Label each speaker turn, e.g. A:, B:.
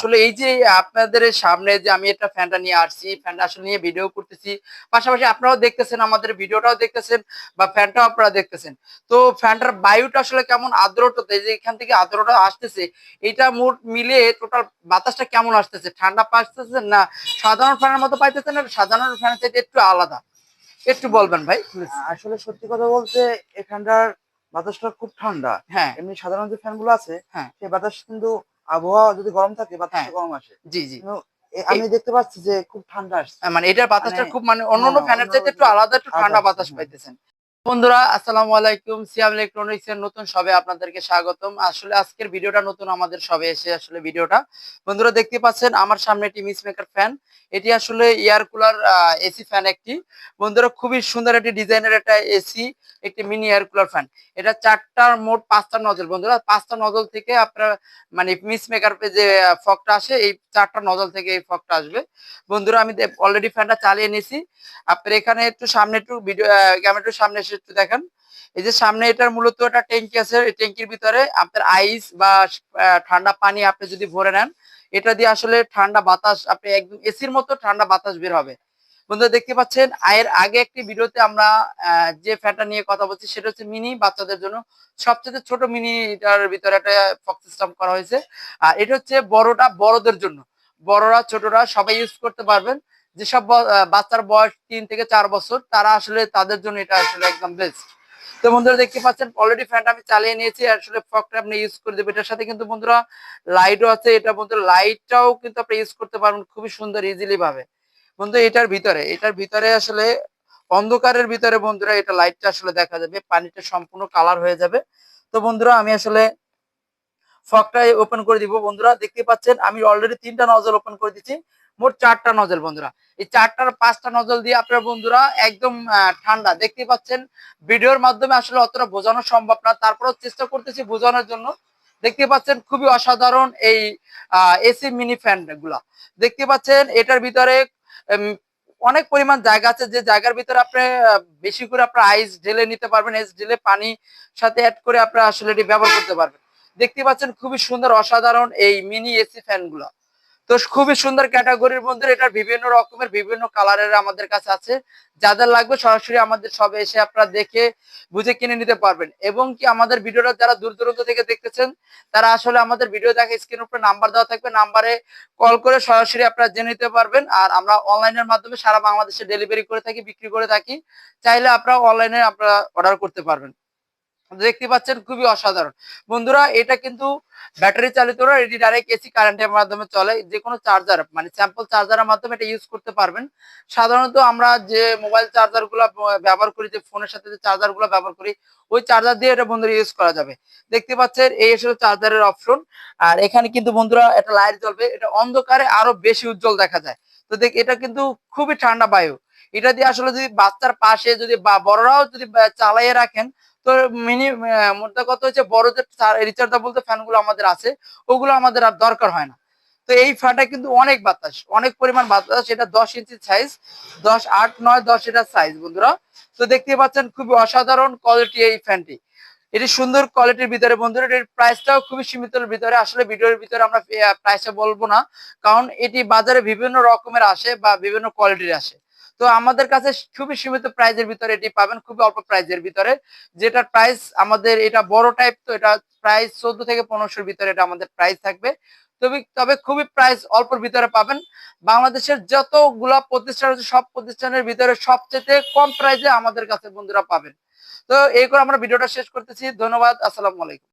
A: আসলে এই যে আপনাদের সামনে যে আমি একটা ফ্যানটা নিয়ে আসছি, ফ্যানটা আসলে নিয়ে ভিডিও করতেছি। পাশাপাশি আপনারাও দেখতেছেন, আমাদের ভিডিওটাও দেখতেছেন বা ফ্যানটাও আপনারা দেখতেছেন। তো ফ্যানটার বায়ুটা আসলে কেমন, আর্দ্রতা এই যে এখান থেকে আর্দ্রতা আসতেছে, এটা মোট মিলিয়ে টোটাল বাতাসটা কেমন আসতেছে? ঠান্ডা পাইতেছেন না সাধারণ ফ্যানের মতো পাইতেছেন, না সাধারণ ফ্যানের থেকে একটু আলাদা? একটু বলবেন ভাই প্লিজ।
B: আসলে সত্যি কথা বলতে এখানকার বাতাসটা খুব ঠান্ডা।
A: হ্যাঁ,
B: এমনি সাধারণ যে ফ্যানগুলো আছে
A: হ্যাঁ,
B: সেই বাতাস কিন্তু আবহাওয়া যদি গরম থাকে
A: হ্যাঁ।
B: বাতাসটা গরম আসে।
A: জি, জি।
B: কিন্তু
A: এই
B: আমি দেখতে পাচ্ছি যে খুব ঠান্ডা আসছে।
A: মানে এটার
B: মানে
A: বাতাসটা খুব মানে অন্যান্য
B: হ্যাঁ,
A: ফ্যানের
B: অন্য
A: চাইতে একটু আলাদা, একটু
B: আলাদা
A: ঠান্ডা
B: আসছে।
A: বাতাস
B: হ্যাঁ।
A: পাইতেছেন। বন্ধুরা আসসালামু আলাইকুম, সিয়াম ইলেকট্রনিক্স এর নতুন সবে আপনাদেরকে স্বাগতম। আসলে আজকের ভিডিওটা নতুন আমাদের সবে এসে আসলে ভিডিওটা। বন্ধুরা দেখতে পাচ্ছেন আমার সামনে একটি মিস মেকার ফ্যান। এটি আসলে এয়ার কুলার এসি ফ্যান একটি। বন্ধুরা খুবই সুন্দর একটি ডিজাইনের একটা এসি, একটি মিনি এয়ার কুলার ফ্যান। এটা ৪টার মোট ৫টা নজল। বন্ধুরা ৫টা নজল থেকে আপনার মানে মিস মেকার যে ফগটা আসে, এই ৪টা নজল থেকে এই ফগটা আসবে। বন্ধুরা আমি অলরেডি ফ্যানটা চালিয়ে নিয়েছি। আপনার এখানে একটু সামনে একটু ভিডিও ক্যামেরা একটু সামনে এসে একটু দেখেন। এই যে সামনে এটার মূলত একটা ট্যাঙ্কি আছে, এই ট্যাঙ্কির ভিতরে আপনার আইস বা ঠান্ডা পানি আপনি যদি ভরে নেন, এটা দিয়ে আসলে ঠান্ডা বাতাস আপনি একদম এসির মতো ঠান্ডা বাতাস বের হবে। বন্ধুরা দেখতে পাচ্ছেন, এর আগে একটি ভিডিওতে আমরা যে ফ্যানটা নিয়ে কথা বলছি সেটা হচ্ছে মিনি বাচ্চাদের জন্য সবচেয়ে ছোট মিনি, এটার ভিতরে একটা ফক সিস্টেম করা হয়েছে। আর এটা হচ্ছে বড়টা বড়দের জন্য, বড়রা ছোটরা সবাই ইউজ করতে পারবেন। যেসব বাচ্চার বয়স 3 থেকে 4 বছর, তারা আসলে তাদের জন্য এটা আসলে একদম বেস্ট। তো বন্ধুরা দেখতে পাচ্ছেন অলরেডি ফ্যানটা আমি চালিয়ে নিয়েছি। আসলে ফগটা আপনি ইউজ করে দেবেন। এটার সাথে কিন্তু বন্ধুরা লাইটও আছে। এটা বন্ধুরা লাইটটাও কিন্তু আপনি ইউজ করতে পারবেন খুবই সুন্দর ইজিলি ভাবে। বন্ধু এটার ভিতরে আসলে অন্ধকারের ভিতরে বন্ধুরা এটা লাইটটা আসলে দেখা যাবে, পানিটা সম্পূর্ণ কালার হয়ে যাবে। তো বন্ধুরা আমি আসলে ফগটা ওপেন করে দিব। বন্ধুরা দেখতে পাচ্ছেন আমি অলরেডি 3টা নজল ওপেন করে দিচ্ছি, মোট 4টা নজল। বন্ধুরা এই 4টার 5টা নজল দিয়ে আপনারা বন্ধুরা একদম ঠান্ডা দেখতে পাচ্ছেন। ভিডিওর মাধ্যমে আসলে অতটা বোঝানো সম্ভব না, তারপরেও চেষ্টা করতেছি বোঝানোর জন্য। দেখতে পাচ্ছেন খুবই অসাধারণ এই এসি মিনি ফ্যান গুলা। দেখতে পাচ্ছেন এটার ভিতরে উম, অনেক পরিমাণ জায়গা আছে, যে জায়গার ভিতরে আপনি বেশি করে আপনার আইস ঢেলে নিতে পারবেন, আইস ঢেলে পানি সাথে অ্যাড করে আপনারা আসলে এটি ব্যবহার করতে পারবেন। দেখতে পাচ্ছেন খুবই সুন্দর অসাধারণ এই মিনি এসি ফ্যান গুলা। তো খুবই সুন্দর ক্যাটাগরির মধ্যে, এটার বিভিন্ন রকমের বিভিন্ন কালারের আমাদের কাছে আছে। যাদের লাগবে সরাসরি আমাদের সবে এসে আপনারা দেখে বুঝে কিনে নিতে পারবেন। এবং কি আমাদের ভিডিওটা যারা দূর দূরান্ত থেকে দেখতেছেন, তারা আসলে আমাদের ভিডিও দেখে স্ক্রিনের উপরে নাম্বার দেওয়া থাকবে, নাম্বারে কল করে সরাসরি আপনারা জেনে নিতে পারবেন। আর আমরা অনলাইনের মাধ্যমে সারা বাংলাদেশে ডেলিভারি করে থাকি, বিক্রি করে থাকি। চাইলে আপনারা অনলাইনে আপনারা অর্ডার করতে পারবেন। দেখতে পাচ্ছেন খুবই অসাধারণ। বন্ধুরা এটা কিন্তু ব্যাটারি চালিত না, এটি ডাইরেক্ট এসি কারেন্টের মাধ্যমে চলে। যে কোনো চার্জার মানে স্যাম্পল চার্জারের মাধ্যমে এটা ইউজ করতে পারবেন। সাধারণত আমরা যে মোবাইল চার্জার গুলো ব্যবহার করি, যে ফোনের সাথে যে চার্জার গুলো ব্যবহার করি, ওই চার্জার দিয়ে এটা বন্ধুরা ইউজ করা যাবে। দেখতে পাচ্ছেন এই আসলে চার্জারের অপশন। আর এখানে কিন্তু বন্ধুরা একটা লাইট জ্বলবে, এটা অন্ধকারে আরো বেশি উজ্জ্বল দেখা যায়। তো দেখ এটা কিন্তু খুবই ঠান্ডা বায়ু। এটা দিয়ে আসলে যদি বাচ্চার পাশে যদি বা বড়রাও যদি চালাইয়ে রাখেন, তো মিনি মোদ্দা কথা হচ্ছে বড় যে রিচার্জেবল যে ফ্যান গুলো আমাদের আছে, ওগুলো আমাদের আর দরকার হয় না। তো এই ফ্যানটা কিন্তু অনেক বাতাস, অনেক পরিমাণ বাতাস। এটা 10 ইঞ্চি সাইজ, 10, 8, 9, 10 এটা সাইজ বন্ধুরা। তো দেখতে পাচ্ছেন খুবই অসাধারণ কোয়ালিটি এই ফ্যানটি। এটি সুন্দর কোয়ালিটির ভিতরে বন্ধুরা, এটির প্রাইসটাও খুবই সীমিতের ভিতরে। আসলে ভিডিওর ভিতরে আমরা প্রাইসটা বলবো না, কারণ এটি বাজারে বিভিন্ন রকমের আসে বা বিভিন্ন কোয়ালিটির আসে। তো আমাদের কাছে খুবই সীমিত প্রাইজের ভিতরে এটি পাবেন, খুবই অল্প প্রাইজের ভিতরে। যেটার প্রাইস আমাদের এটা বড় টাইপ, তো এটা প্রাইস 14 থেকে 1500 ভিতরে এটা আমাদের প্রাইস থাকবে। তবে তবে খুবই প্রাইস অল্পর ভিতরে পাবেন। বাংলাদেশের যতগুলা প্রতিষ্ঠান আছে সব প্রতিষ্ঠানের ভিতরে সবচেয়ে কম প্রাইসে আমাদের কাছে বন্ধুরা পাবেন। তো এই করে আমরা ভিডিওটা শেষ করতেছি। ধন্যবাদ, আসসালামু আলাইকুম।